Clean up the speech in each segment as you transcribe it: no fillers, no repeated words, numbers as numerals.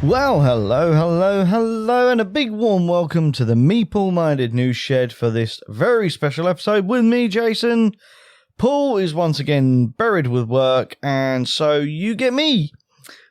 Well, hello, and a big warm welcome to the Meeple Minded news shed for this very special episode with me, Jason. Paul is once again buried with work, and so you get me.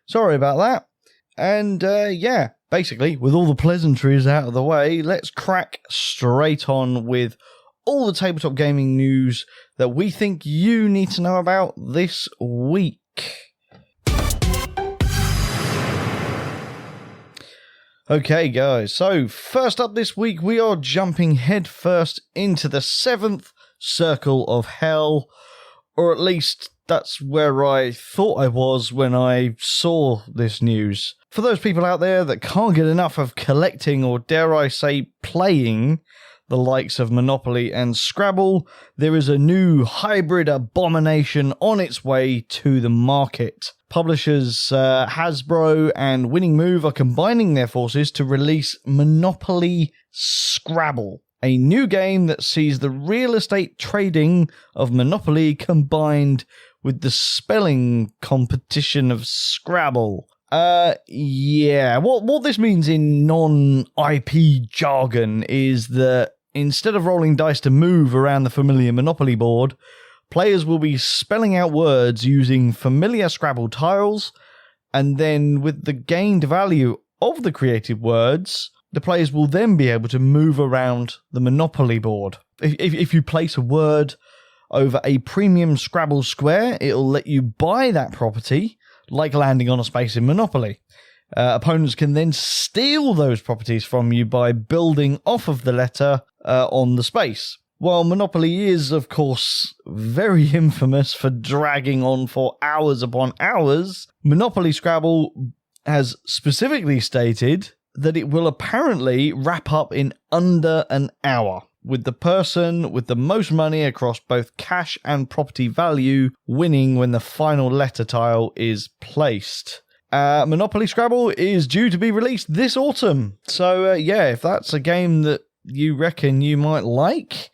Sorry about that. And basically, with all the pleasantries out of the way, let's crack straight on with all the tabletop gaming news that we think you need to know about this week. Okay, guys, so first up this week, we are jumping headfirst into the 7th circle of hell, or at least that's where I thought I was when I saw this news. For those people out there that can't get enough of collecting, or dare I say playing, the likes of Monopoly and Scrabble, there is a new hybrid abomination on its way to the market. Publishers Hasbro and Winning Move are combining their forces to release Monopoly Scrabble, a new game that sees the real estate trading of Monopoly combined with the spelling competition of Scrabble. What this means in non-IP jargon is that instead of rolling dice to move around the familiar Monopoly board, players will be spelling out words using familiar Scrabble tiles, and then with the gained value of the created words, the players will then be able to move around the Monopoly board. If you place a word over a premium Scrabble square, it'll let you buy that property, like landing on a space in Monopoly. Opponents can then steal those properties from you by building off of the letter on the space. While Monopoly is, of course, very infamous for dragging on for hours upon hours, Monopoly Scrabble has specifically stated that it will apparently wrap up in under an hour, with the person with the most money across both cash and property value winning when the final letter tile is placed. Monopoly Scrabble is due to be released this autumn. So, if that's a game that you reckon you might like,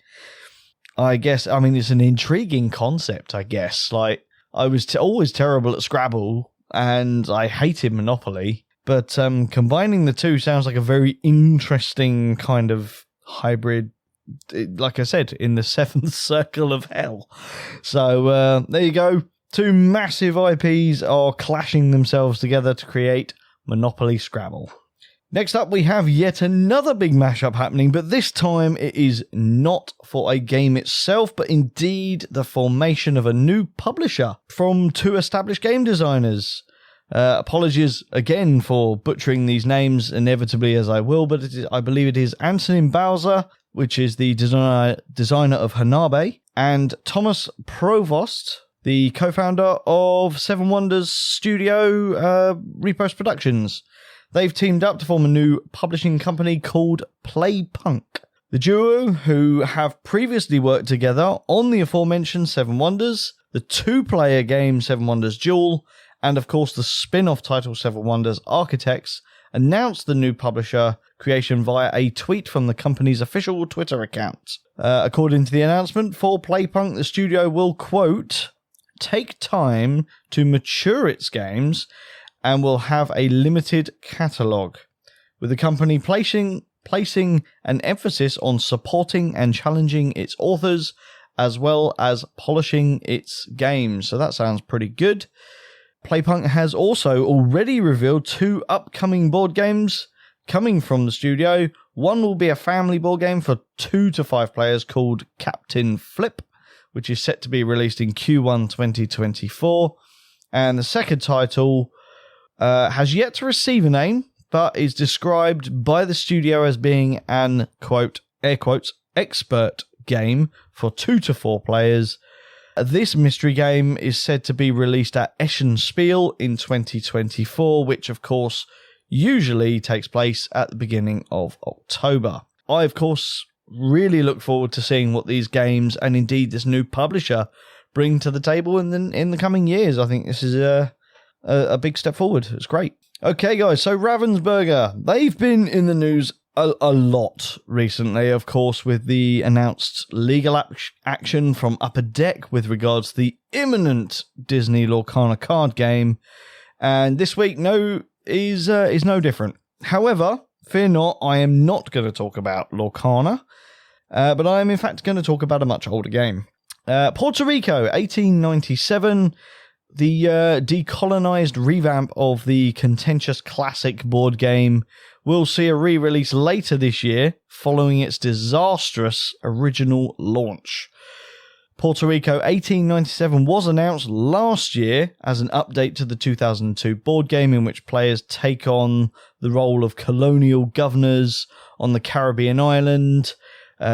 it's an intriguing concept, I guess. Like, I was always terrible at Scrabble, and I hated Monopoly, but combining the two sounds like a very interesting kind of hybrid, like I said, in the 7th circle of hell. So, there you go. Two massive IPs are clashing themselves together to create Monopoly Scrabble. Next up, we have yet another big mashup happening, but this time it is not for a game itself, but indeed the formation of a new publisher from two established game designers. Apologies again for butchering these names inevitably as I will, but I believe it is Antonin Bowser, which is the designer of Hanabe, and Thomas Provost, the co-founder of Seven Wonders Studio Repost Productions. They've teamed up to form a new publishing company called Playpunk. The duo, who have previously worked together on the aforementioned Seven Wonders, the two-player game Seven Wonders Duel, and of course the spin-off title Seven Wonders Architects, announced the new publisher creation via a tweet from the company's official Twitter account. According to the announcement, for Playpunk, the studio will, quote, take time to mature its games and will have a limited catalogue, with the company placing an emphasis on supporting and challenging its authors as well as polishing its games. So that sounds pretty good. Playpunk has also already revealed two upcoming board games coming from the studio. One will be a family board game for 2 to 5 players called Captain Flip, which is set to be released in Q1 2024. And the second title has yet to receive a name, but is described by the studio as being an, quote, air quotes, expert game for 2 to 4 players. This mystery game is said to be released at Eschen Spiel in 2024, which of course usually takes place at the beginning of October. I, of course, really look forward to seeing what these games and indeed this new publisher bring to the table in the coming years. I think this is a big step forward. It's great. Okay, guys, so Ravensburger, they've been in the news a lot recently, of course, with the announced legal action from Upper Deck with regards to the imminent Disney Lorcana card game. And this week, no is no different. However, fear not, I am not going to talk about Lorcana, but I am in fact going to talk about a much older game. Puerto Rico, 1897, the decolonized revamp of the contentious classic board game will see a re-release later this year following its disastrous original launch. Puerto Rico 1897 was announced last year as an update to the 2002 board game in which players take on the role of colonial governors on the Caribbean island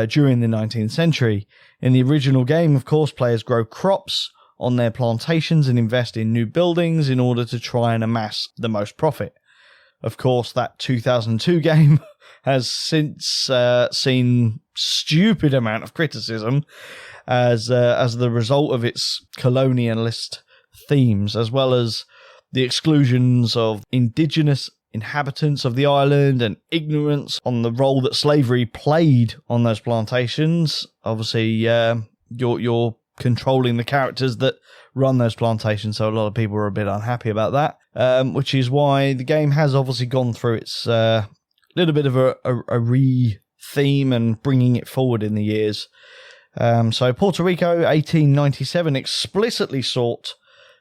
during the 19th century. In the original game, of course, players grow crops on their plantations and invest in new buildings in order to try and amass the most profit. Of course, that 2002 game has since seen stupid amount of criticism as the result of its colonialist themes, as well as the exclusions of indigenous inhabitants of the island and ignorance on the role that slavery played on those plantations. Obviously, you're controlling the characters that run those plantations, so a lot of people are a bit unhappy about that, which is why the game has obviously gone through its little bit of a re-theme and bringing it forward in the years. So Puerto Rico 1897 explicitly sought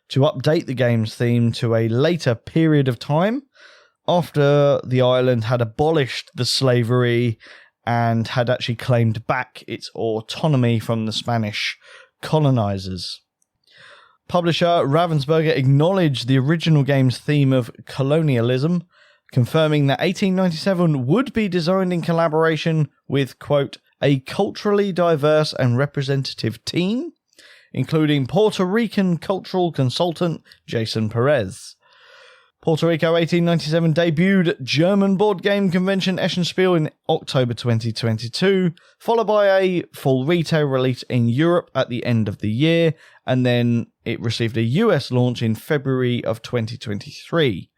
to update the game's theme to a later period of time after the island had abolished the slavery and had actually claimed back its autonomy from the Spanish colonizers. Publisher Ravensburger acknowledged the original game's theme of colonialism, confirming that 1897 would be designed in collaboration with, quote, a culturally diverse and representative team, including Puerto Rican cultural consultant Jason Perez. Puerto Rico 1897 debuted at German board game convention Eschenspiel in October 2022, followed by a full retail release in Europe at the end of the year, and then it received a US launch in February of 2023.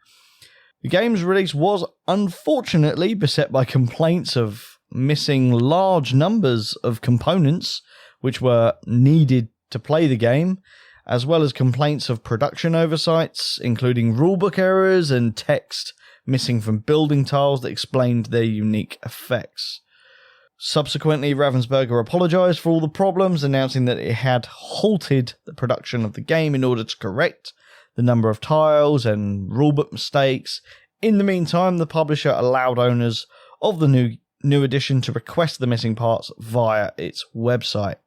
The game's release was unfortunately beset by complaints of missing large numbers of components which were needed to play the game, as well as complaints of production oversights, including rulebook errors and text missing from building tiles that explained their unique effects. Subsequently, Ravensburger apologized for all the problems, announcing that it had halted the production of the game in order to correct the number of tiles and rulebook mistakes. In the meantime, the publisher allowed owners of the new edition to request the missing parts via its website.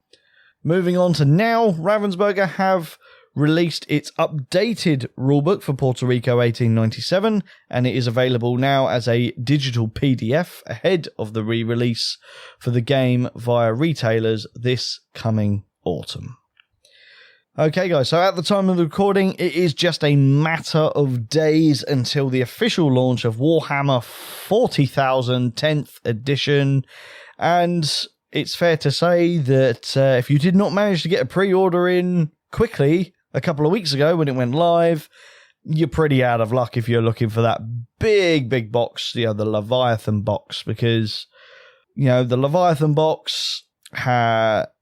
Moving on to now, Ravensburger have released its updated rulebook for Puerto Rico 1897, and it is available now as a digital PDF ahead of the re-release for the game via retailers this coming autumn. Okay guys, so at the time of the recording, it is just a matter of days until the official launch of Warhammer 40,000 10th edition, and it's fair to say that if you did not manage to get a pre-order in quickly a couple of weeks ago when it went live, you're pretty out of luck if you're looking for that big box, the Leviathan box, because, the Leviathan box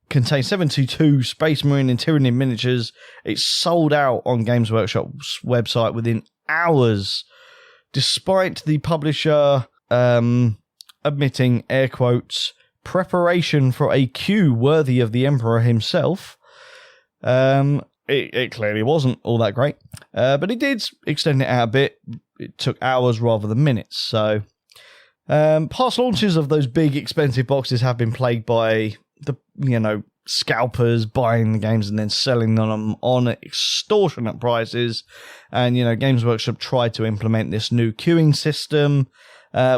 contains 722 Space Marine and Tyranid miniatures. It's sold out on Games Workshop's website within hours, despite the publisher admitting, air quotes, preparation for a queue worthy of the Emperor himself. It clearly wasn't all that great, but it did extend it out a bit. It took hours rather than minutes. So past launches of those big expensive boxes have been plagued by the scalpers buying the games and then selling them on extortionate prices. And Games Workshop tried to implement this new queuing system,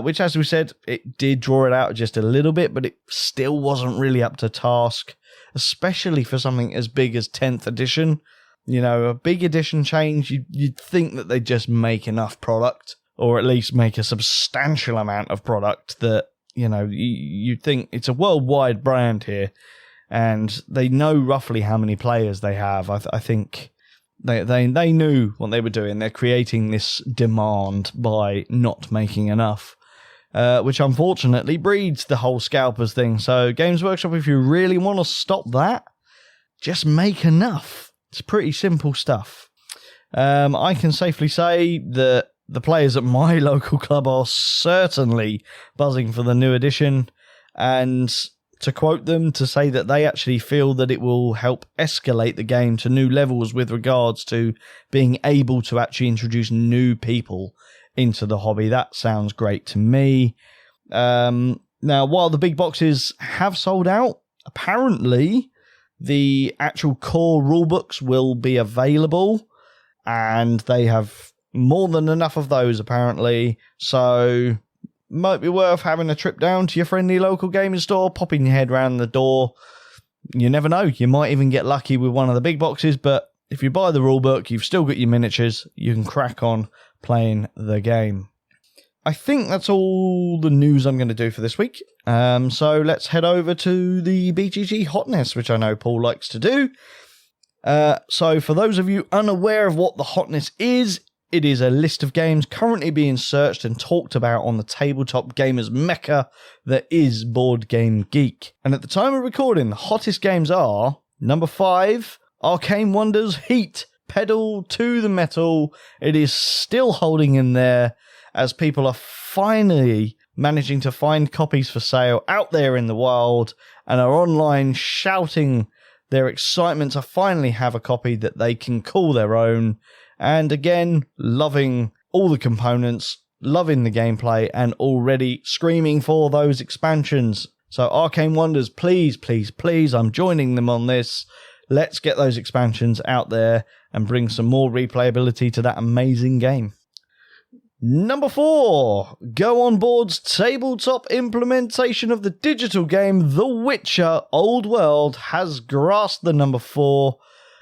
which, as we said, it did draw it out just a little bit, but it still wasn't really up to task, especially for something as big as 10th edition. A big edition change, you'd think that they'd just make enough product, or at least make a substantial amount of product that, you'd think it's a worldwide brand here, and they know roughly how many players they have. I think they knew what they were doing. They're creating this demand by not making enough, which unfortunately breeds the whole scalpers thing. So Games Workshop, if you really want to stop that, just make enough. It's pretty simple stuff. I can safely say that the players at my local club are certainly buzzing for the new edition, and to quote them, to say that they actually feel that it will help escalate the game to new levels with regards to being able to actually introduce new people into the hobby. That sounds great to me. Now, while the big boxes have sold out, apparently the actual core rulebooks will be available, and they have more than enough of those apparently, so might be worth having a trip down to your friendly local gaming store, popping your head round the door. You never know, you might even get lucky with one of the big boxes, but if you buy the rulebook, you've still got your miniatures, you can crack on playing the game. I think that's all the news I'm going to do for this week. So let's head over to the BGG hotness, which I know Paul likes to do. So for those of you unaware of what the hotness is, it is a list of games currently being searched and talked about on the tabletop gamers mecca that is Board Game Geek. And at the time of recording, the hottest games are number 5, Arcane Wonders Heat, Pedal to the Metal. It is still holding in there as people are finally managing to find copies for sale out there in the wild and are online shouting their excitement to finally have a copy that they can call their own. And again, loving all the components, loving the gameplay, and already screaming for those expansions. So Arcane Wonders, please, please, please, I'm joining them on this. Let's get those expansions out there and bring some more replayability to that amazing game. Number 4, Go On Board's tabletop implementation of the digital game The Witcher Old World has grasped the number 4,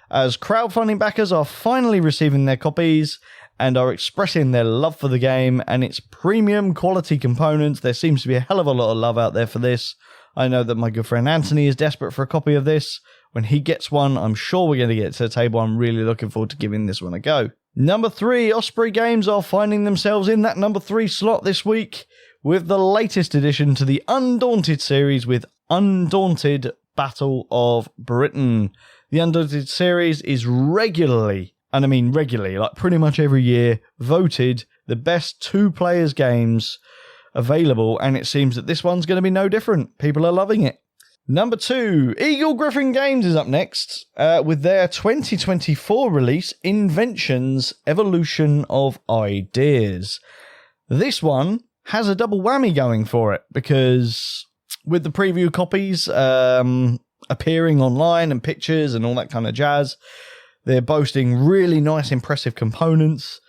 as crowdfunding backers are finally receiving their copies and are expressing their love for the game and its premium quality components. There seems to be a hell of a lot of love out there for this. I know that my good friend Anthony is desperate for a copy of this. When he gets one, I'm sure we're going to get to the table. I'm really looking forward to giving this one a go. Number 3, Osprey Games are finding themselves in that number 3 slot this week with the latest addition to the Undaunted series with Undaunted Battle of Britain. The Undaunted series is regularly, and I mean regularly, like pretty much every year, voted the best 2-players games available, and it seems that this one's going to be no different. People are loving it. Number 2, Eagle Griffin Games is up next with their 2024 release, Inventions, Evolution of Ideas. This one has a double whammy going for it, because with the preview copies appearing online and pictures and all that kind of jazz, they're boasting really nice, impressive components,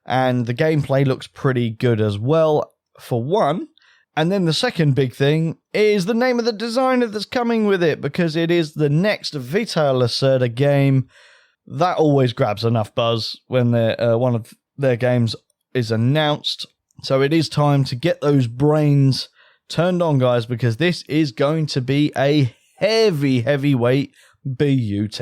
and the gameplay looks pretty good as well, for one. And then the second big thing is the name of the designer that's coming with it, because it is the next Vital Lacerda game. That always grabs enough buzz when one of their games is announced. So it is time to get those brains turned on, guys, because this is going to be a heavyweight BUT.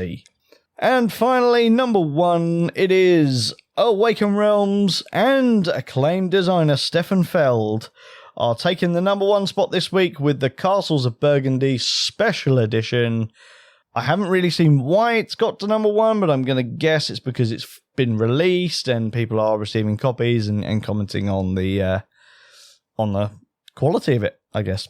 And finally, number 1, it is Awaken Realms and acclaimed designer Stefan Feld are taking the number 1 spot this week with the Castles of Burgundy Special Edition. I haven't really seen why it's got to number 1, but I'm going to guess it's because it's been released and people are receiving copies and commenting on the quality of it, I guess.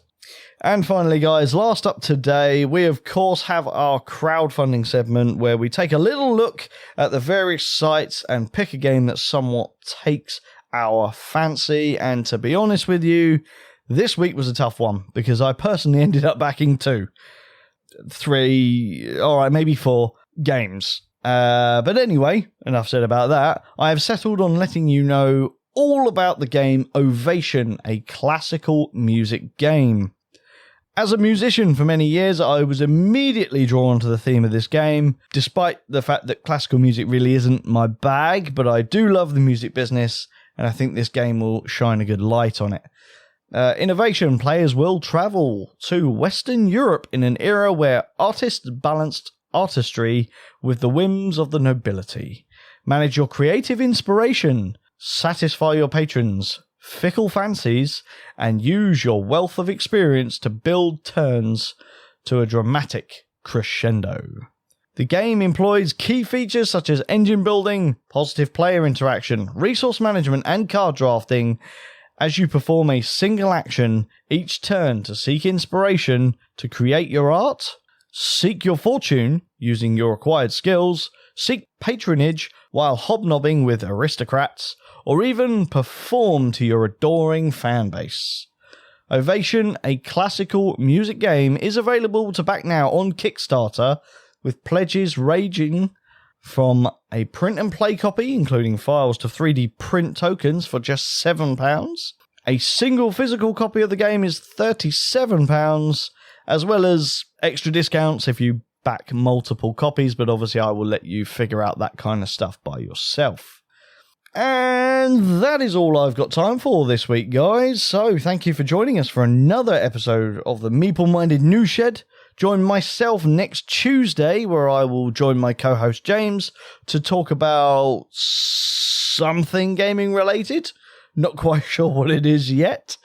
And finally, guys, last up today, we of course have our crowdfunding segment where we take a little look at the various sites and pick a game that somewhat takes our fancy. And to be honest with you, this week was a tough one because I personally ended up backing 2, 3, all right, maybe 4 games. But anyway, enough said about that. I have settled on letting you know all about the game Ovation, a classical music game. As a musician for many years, I was immediately drawn to the theme of this game, despite the fact that classical music really isn't my bag, but I do love the music business, and I think this game will shine a good light on it. Innovation players will travel to Western Europe in an era where artists balanced artistry with the whims of the nobility. Manage your creative inspiration, satisfy your patrons' fickle fancies, and use your wealth of experience to build turns to a dramatic crescendo. The game employs key features such as engine building, positive player interaction, resource management, and card drafting as you perform a single action each turn to seek inspiration to create your art, seek your fortune using your acquired skills, seek patronage while hobnobbing with aristocrats, or even perform to your adoring fanbase. Ovation, a classical music game, is available to back now on Kickstarter, with pledges ranging from a print and play copy, including files to 3D print tokens for just £7. A single physical copy of the game is £37, as well as extra discounts if you back multiple copies, but obviously I will let you figure out that kind of stuff by yourself. And that is all I've got time for this week, guys. So thank you for joining us for another episode of the Meeple Minded News Shed. Join myself next Tuesday, where I will join my co-host James to talk about something gaming related. Not quite sure what it is yet.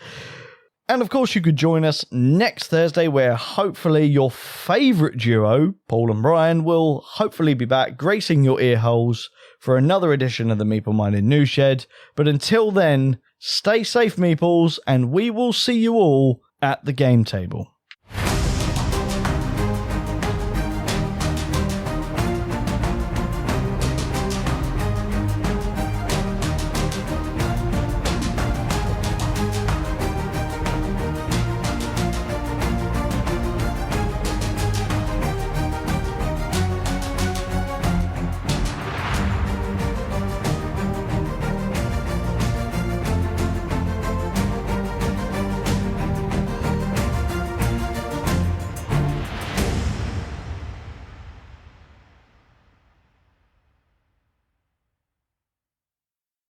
And of course, you could join us next Thursday, where hopefully your favourite duo, Paul and Brian, will hopefully be back gracing your ear holes for another edition of the Meeple Minded News Shed. But until then, stay safe, Meeples, and we will see you all at the game table.